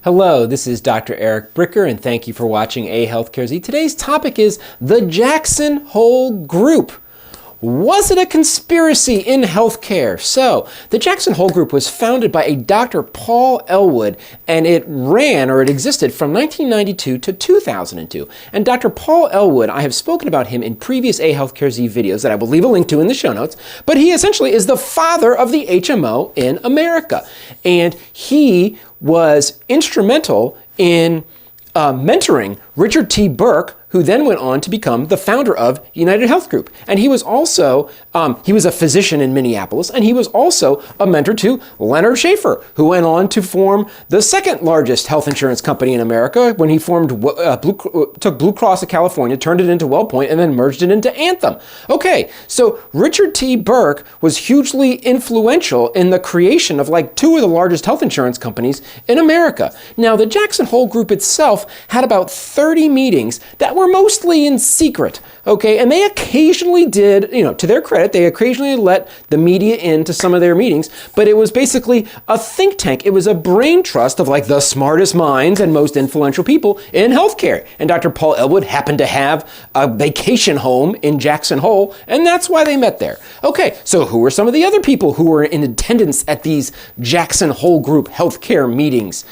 Hello, this is Dr. Eric Bricker, and thank you for watching A Healthcare Z. Today's topic is the Jackson Hole Group. Was it a conspiracy in healthcare? So, the Jackson Hole Group was founded by a Dr. Paul Ellwood, and it existed from 1992 to 2002. And Dr. Paul Ellwood, I have spoken about him in previous A Healthcare Z videos that I will leave a link to in the show notes, but he essentially is the father of the HMO in America. And he was instrumental in mentoring Richard T. Burke, who then went on to become the founder of United Health Group. And he was also, he was a physician in Minneapolis, and he was also a mentor to Leonard Schaeffer, who went on to form the second largest health insurance company in America when he formed, took Blue Cross of California, turned it into WellPoint, and then merged it into Anthem. Okay, so Richard T. Burke was hugely influential in the creation of like two of the largest health insurance companies in America. Now, the Jackson Hole Group itself had about 30 meetings that were mostly in secret, okay? And they occasionally did, to their credit, they occasionally let the media into some of their meetings, but it was basically a think tank. It was a brain trust of like the smartest minds and most influential people in healthcare. And Dr. Paul Ellwood happened to have a vacation home in Jackson Hole, and that's why they met there. Okay, so who were some of the other people who were in attendance at these Jackson Hole Group healthcare meetings?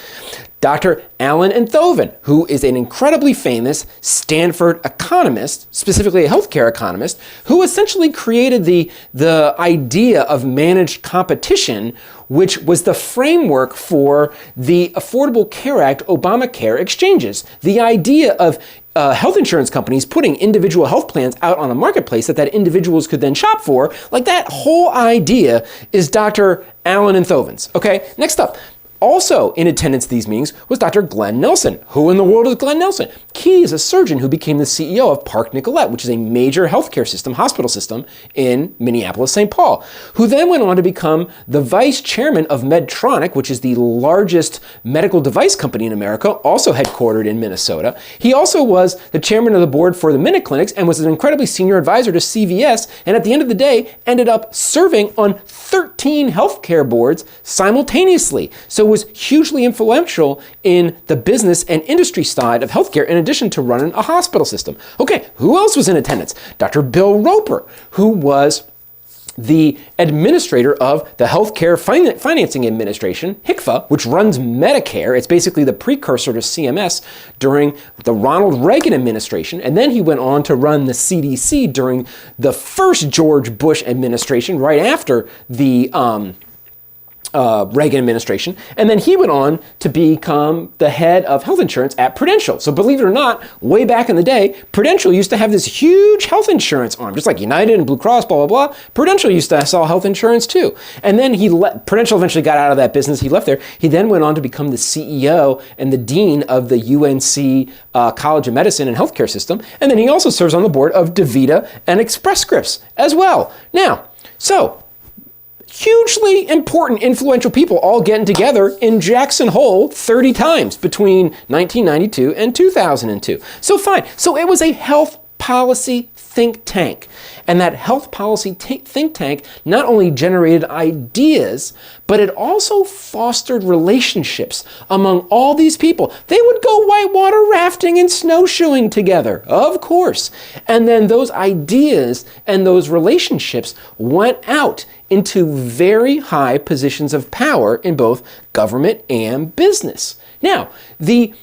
Dr. Allen Enthoven, who is an incredibly famous Stanford economist, specifically a healthcare economist, who essentially created the idea of managed competition, which was the framework for the Affordable Care Act Obamacare exchanges. The idea of health insurance companies putting individual health plans out on a marketplace that individuals could then shop for, like that whole idea is Dr. Allen Enthoven's. Okay, next up. Also in attendance at these meetings was Dr. Glenn Nelson. Who in the world is Glenn Nelson? He is a surgeon who became the CEO of Park Nicollet, which is a major healthcare system, hospital system in Minneapolis, St. Paul, who then went on to become the vice chairman of Medtronic, which is the largest medical device company in America, also headquartered in Minnesota. He also was the chairman of the board for the Minute Clinics and was an incredibly senior advisor to CVS, and at the end of the day, ended up serving on 13 healthcare boards simultaneously. So was hugely influential in the business and industry side of healthcare in addition to running a hospital system. Okay, who else was in attendance? Dr. Bill Roper, who was the administrator of the Healthcare Financing Administration, HCFA, which runs Medicare. It's basically the precursor to CMS during the Ronald Reagan administration. And then he went on to run the CDC during the first George Bush administration, right after the Reagan administration, and then he went on to become the head of health insurance at Prudential. So believe it or not, way back in the day, Prudential used to have this huge health insurance arm, just like United and Blue Cross, blah, blah, blah. Prudential used to sell health insurance too. And then Prudential eventually got out of that business. He left there. He then went on to become the CEO and the dean of the UNC College of Medicine and Healthcare System. And then he also serves on the board of DaVita and Express Scripts as well. Now, so hugely important, influential people all getting together in Jackson Hole 30 times between 1992 and 2002. So fine. So it was a health policy think tank. And that health policy think tank not only generated ideas, but it also fostered relationships among all these people. They would go whitewater rafting and snowshoeing together, of course. And then those ideas and those relationships went out into very high positions of power in both government and business. Now, the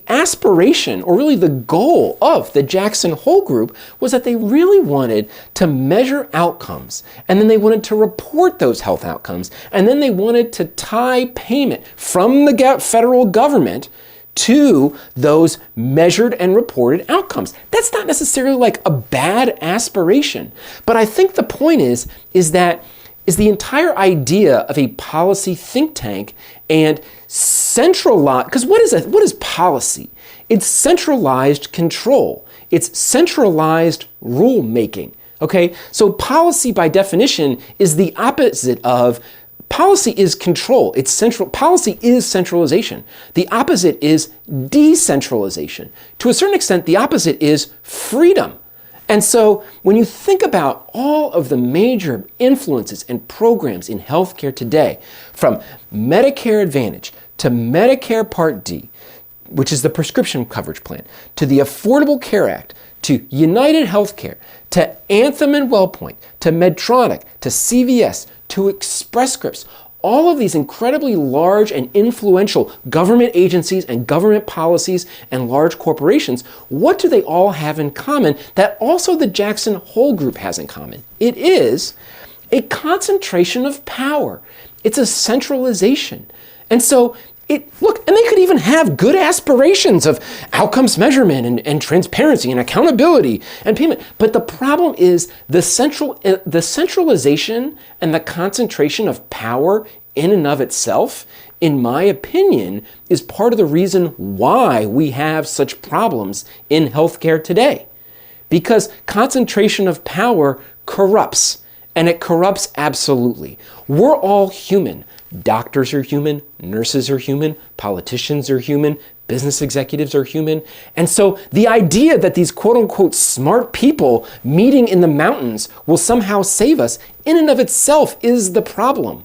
aspiration, or really the goal of the Jackson Hole Group, was that they really wanted to measure outcomes, and then they wanted to report those health outcomes, and then they wanted to tie payment from the federal government to those measured and reported outcomes. That's not necessarily like a bad aspiration, but I think the point is the entire idea of a policy think tank and centralized, because what is policy? It's centralized control. It's centralized rule making. Okay, so policy by definition is the opposite of policy is control. Policy is centralization. The opposite is decentralization. To a certain extent, the opposite is freedom. And so when you think about all of the major influences and programs in healthcare today, from Medicare Advantage to Medicare Part D, which is the prescription coverage plan, to the Affordable Care Act, to United Healthcare, to Anthem and WellPoint, to Medtronic, to CVS, to Express Scripts, all of these incredibly large and influential government agencies and government policies and large corporations, what do they all have in common that also the Jackson Hole Group has in common? It is a concentration of power. It's a centralization. And so, look, and they could even have good aspirations of outcomes measurement and transparency and accountability and payment. But the problem is the centralization and the concentration of power in and of itself, in my opinion, is part of the reason why we have such problems in healthcare today. Because concentration of power corrupts, and it corrupts absolutely. We're all human. Doctors are human, nurses are human, politicians are human, business executives are human. And so the idea that these quote unquote smart people meeting in the mountains will somehow save us in and of itself is the problem.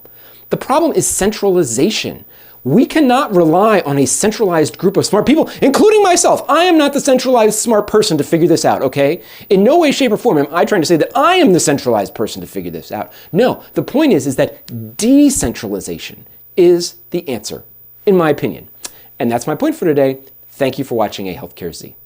The problem is centralization. We cannot rely on a centralized group of smart people, including myself. I am not the centralized smart person to figure this out, okay? In no way, shape, or form am I trying to say that I am the centralized person to figure this out. No, the point is that decentralization is the answer, in my opinion. And that's my point for today. Thank you for watching A Healthcare Z.